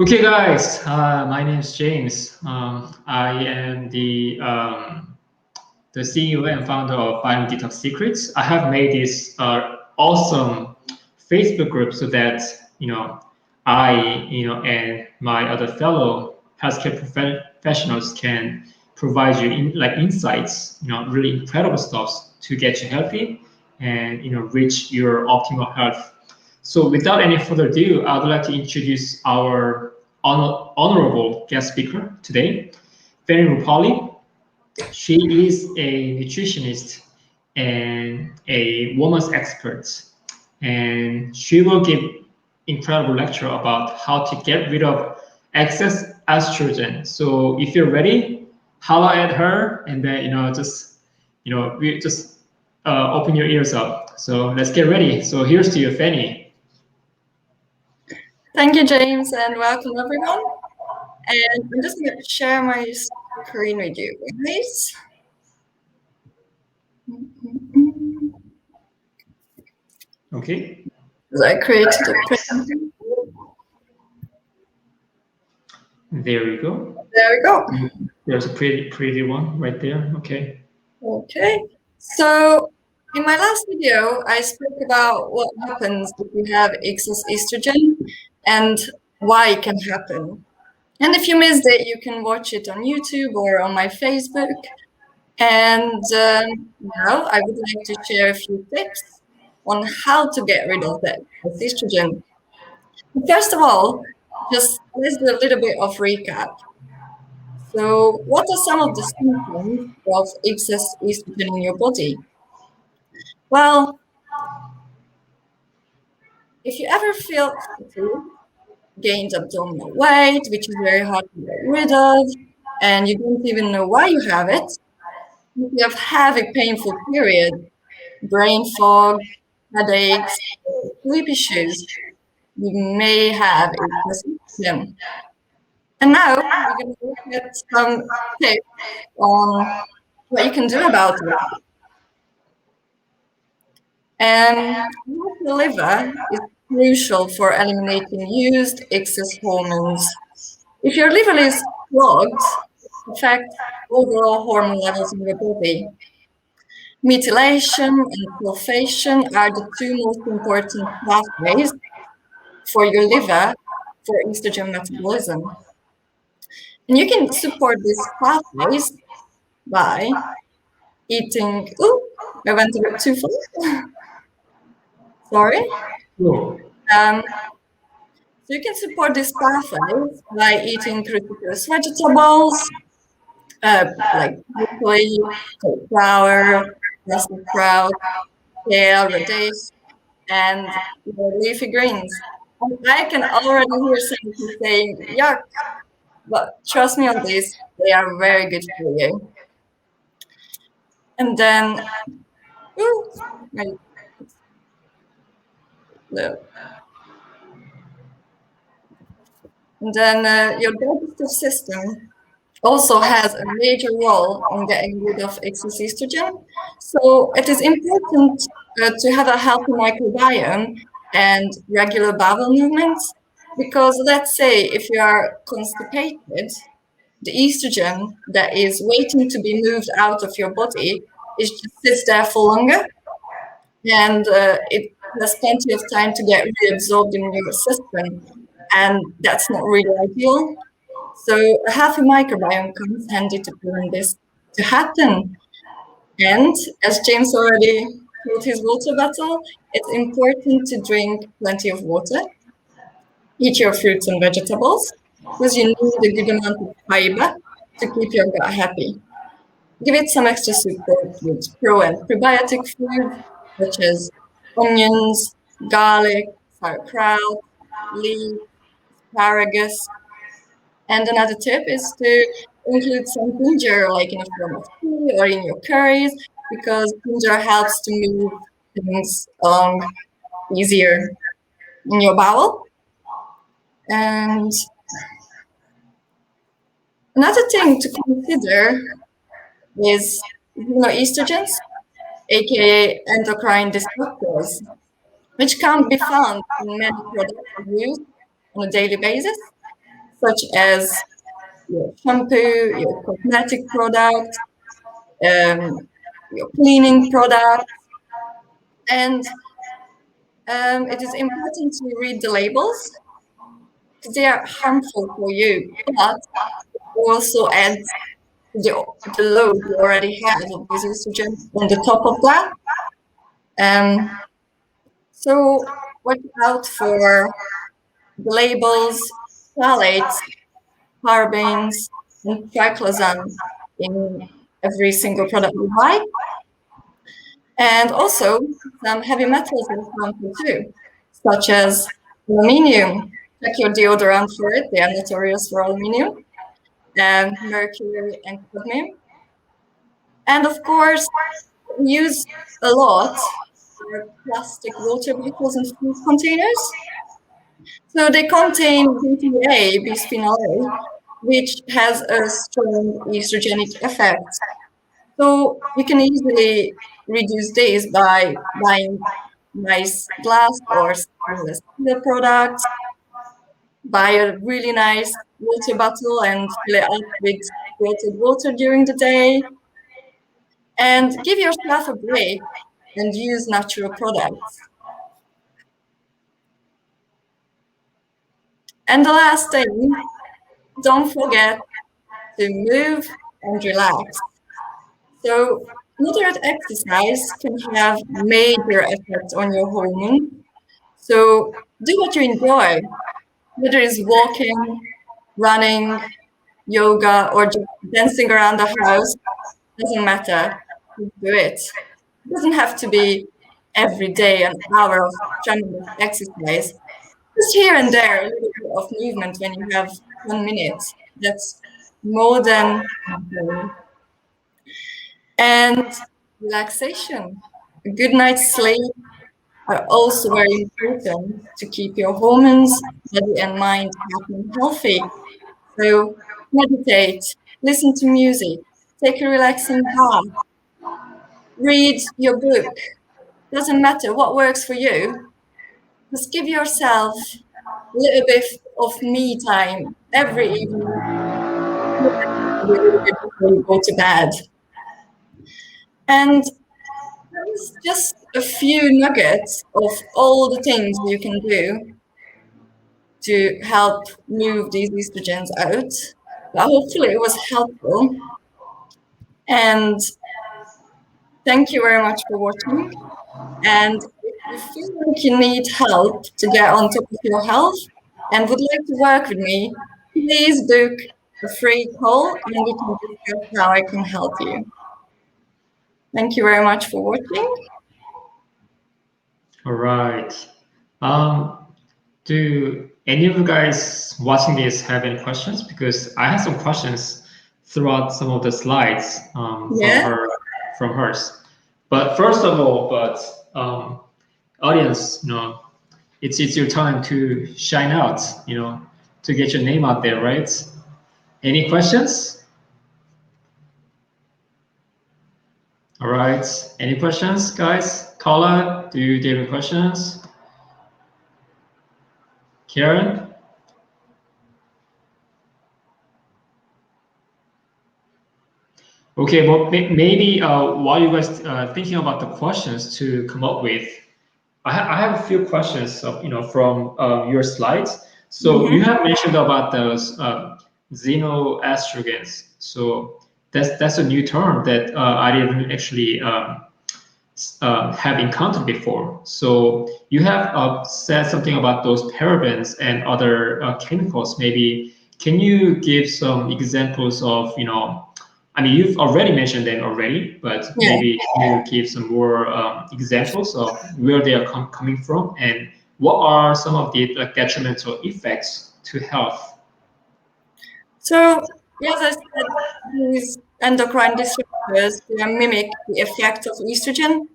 Okay, guys. My name is James. I am the CEO and founder of Detox Secrets. I have made this awesome Facebook group so that and my other fellow healthcare professionals can provide you insights, really incredible stuff to get you healthy and reach your optimal health. So without any further ado, I would like to introduce our honorable guest speaker today, Fanny Rupali. She is a nutritionist and a woman's expert, and she will give incredible lecture about how to get rid of excess estrogen. So if you're ready, holla at her, and then we just open your ears up. So let's get ready. So here's to you, Fanny. Thank you, James, and welcome everyone. And I'm just going to share my screen with you, guys. Okay. I created a presentation. There we go. There we go. There's a pretty one right there. Okay. Okay. So in my last video, I spoke about what happens if you have excess estrogen and why it can happen. And if you missed it, you can watch it on YouTube or on my Facebook. And now I would like to share a few tips on how to get rid of that estrogen. First of all, just let's do a little bit of recap. So what are some of the symptoms of excess estrogen in your body? Well, if you ever feel fatigued, gained abdominal weight, which is very hard to get rid of, and you don't even know why you have it, if you have a painful period, brain fog, headaches, sleep issues, you may have excess estrogen. And now we're going to look at some tips on what you can do about it. The liver is crucial for eliminating used excess hormones. If your liver is clogged, it affects overall hormone levels in your body. Methylation and sulfation are the two most important pathways for your liver for estrogen metabolism. And you can support these pathways by eating. I went a bit too far. Sorry. Cool. So you can support these pathways by eating cruciferous vegetables, like broccoli, cauliflower, Brussels sprout, kale, radish, and leafy greens. And I can already hear some people saying, yuck, but trust me on this, they are very good for you. And then, your digestive system also has a major role in getting rid of excess estrogen. So it is important to have a healthy microbiome and regular bowel movements, because let's say if you are constipated, the estrogen that is waiting to be moved out of your body just sits there for longer, and it has plenty of time to get reabsorbed in your system, and that's not really ideal. So a healthy microbiome comes handy to prevent this to happen. And as James already filled his water bottle, it's important to drink plenty of water. Eat your fruits and vegetables, because you need a good amount of fiber to keep your gut happy. Give it some extra support with pro and prebiotic food, such as onions, garlic, sauerkraut, leeks, asparagus. And another tip is to include some ginger, like in a form of tea or in your curries, because ginger helps to move things along easier in your bowel. And another thing to consider is estrogens, aka endocrine disruptors, which can be found in many products we use on a daily basis. such as your shampoo, your cosmetic products, your cleaning products. And it is important to read the labels because they are harmful for you, but also adds the load you already have of this estrogen on the top of that. So watch out for the labels, phthalates, parabens, and triclosan in every single product you buy. And also some heavy metals are harmful too, such as aluminium. Check your deodorant for it, they are notorious for aluminium, and mercury and cadmium. And of course, we use a lot are plastic water bottles and food containers. So they contain BPA, bisphenol A, which has a strong estrogenic effect. So you can easily reduce this by buying nice glass or stainless steel products, buy a really nice water bottle and fill it up with filtered water during the day, and give yourself a break and use natural products. And the last thing, don't forget to move and relax. So moderate exercise can have major effects on your hormone. So do what you enjoy, whether it's walking, running, yoga, or just dancing around the house, doesn't matter. Just do it. It doesn't have to be every day an hour of tremendous exercise. Just here and there, a little bit of movement when you have 1 minute. That's more than enough. And relaxation. A good night's sleep are also very important to keep your hormones, body and mind happy and healthy. So meditate, listen to music, take a relaxing bath, read your book. Doesn't matter what works for you. Just give yourself a little bit of me time every evening before you go to bed. And there's just a few nuggets of all the things you can do to help move these estrogens out. But hopefully it was helpful. And thank you very much for watching. And if you feel like you need help to get on top of your health and would like to work with me, please book a free call and we can discuss how I can help you. Thank you very much for watching. All right. Do any of you guys watching this have any questions? Because I have some questions throughout some of the slides Yeah. from hers. But first of all, audience, it's your time to shine out, to get your name out there, right? Any questions? All right. Any questions, guys? Carla, do you have any questions? Karen? Okay, well, maybe while you guys thinking about the questions to come up with, I have a few questions, from your slides. So you have mentioned about those xenoestrogens. So that's a new term that I didn't actually have encountered before. So you have said something about those parabens and other chemicals. Maybe can you give some examples of, I mean, you've already mentioned them already, but maybe can you give some more examples of where they are coming from and what are some of the detrimental effects to health? So, as I said, these endocrine disruptors mimic the effect of estrogen.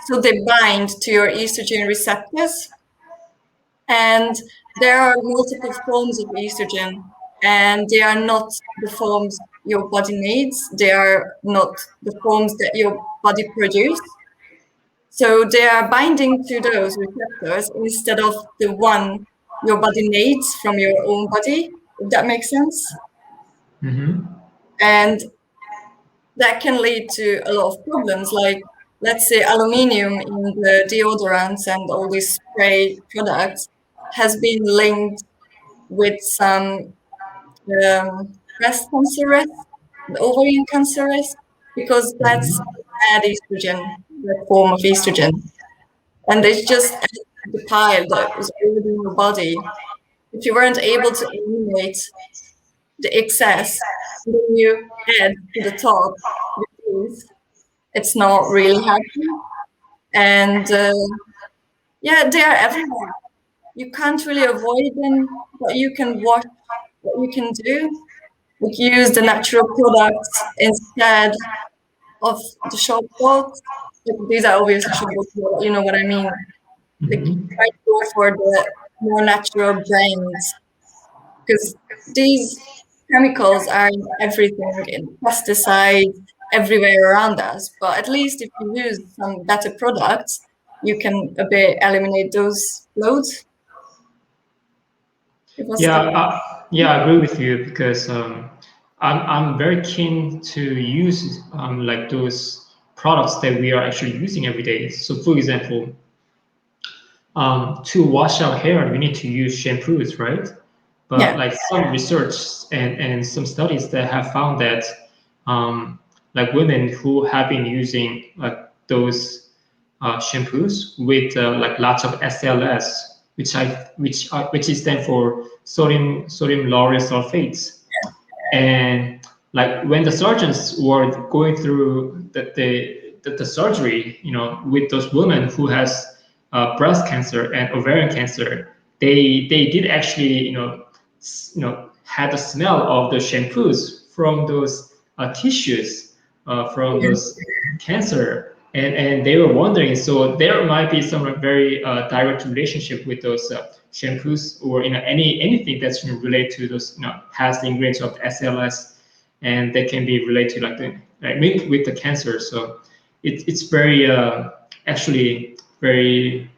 So they bind to your estrogen receptors. And there are multiple forms of estrogen, and they are not the forms your body needs. They are not the forms that your body produces. So they are binding to those receptors instead of the one your body needs from your own body. if that makes sense. Mm-hmm. And that can lead to a lot of problems, like let's say aluminium in the deodorants and all these spray products has been linked with some breast cancer risk, the ovarian cancer risk, because that's Mm-hmm. bad estrogen, the form of estrogen. And it's just the pile that was already in your body. If you weren't able to eliminate the excess, then you add to the top the things, it's not really helpful. And yeah, they are everywhere. You can't really avoid them, but you can watch what you can do. Like use the natural products instead of the shop bought. Like these are obviously shop bought, but you know what I mean. Like Mm-hmm. try to go for the more natural brands because these chemicals are in everything, in pesticides, everywhere around us. But at least if you use some better products, you can a bit eliminate those loads. It was Yeah, yeah, I agree with you because I'm very keen to use like those products that we are actually using every day. So, for example, to wash our hair, we need to use shampoos, right? But yeah, like some research and some studies that have found that like women who have been using like those shampoos with like lots of SLS, which is stand for sodium lauryl sulfates, and like when the surgeons were going through the surgery, with those women who has breast cancer and ovarian cancer, they did actually had the smell of the shampoos from those tissues from yeah, those cancer, and they were wondering, so there might be some very direct relationship with those shampoos or anything that's related to those has the ingredients of the SLS, and they can be related to like the like with the cancer. So it's very actually very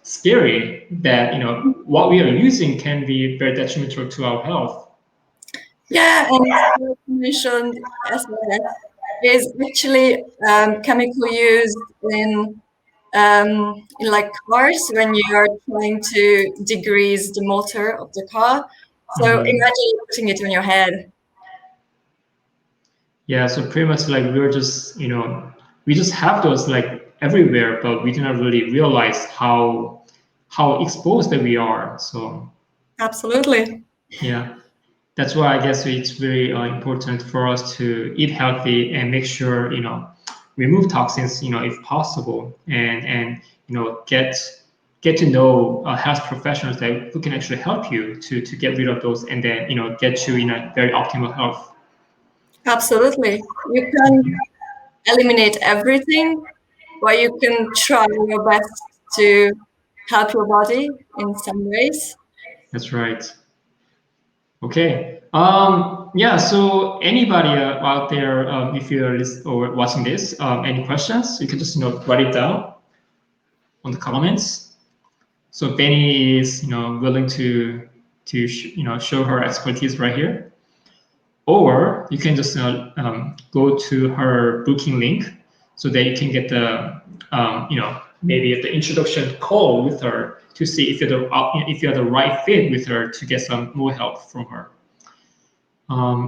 scary that what we are using can be very detrimental to our health. yeah. And like you mentioned, SOS is actually chemical used in like cars when you are trying to degrease the motor of the car. So Mhm. imagine you putting it on your head. Yeah, so pretty much like we're just, we just have those like everywhere, but we do not really realize how exposed that we are. So Absolutely. yeah, that's why I guess it's very important for us to eat healthy and make sure, remove toxins, if possible, and get to know health professionals that who can actually help you to get rid of those and then get you in a very optimal health. Absolutely. You can eliminate everything, but you can try your best to help your body in some ways. That's right. Okay. Yeah. So anybody out there, if you're or watching this, any questions, you can just write it down on the comments. So Benny is willing to show her expertise right here, or you can just go to her booking link so that you can get the maybe the introduction call with her to see if you're the right fit with her to get some more help from her.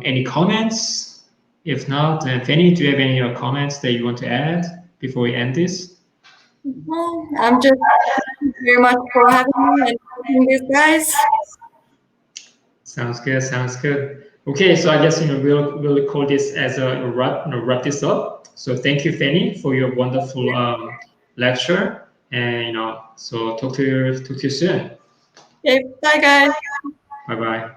Any comments? If not, then Fanny, do you have any comments that you want to add before we end this? Well, I'm just thank you very much for having me and talking these guys. Sounds good. Sounds good. Okay, so I guess we'll call this as a wrap this up. So thank you, Fanny, for your wonderful lecture, and so talk to you soon. Okay, bye guys. Bye bye.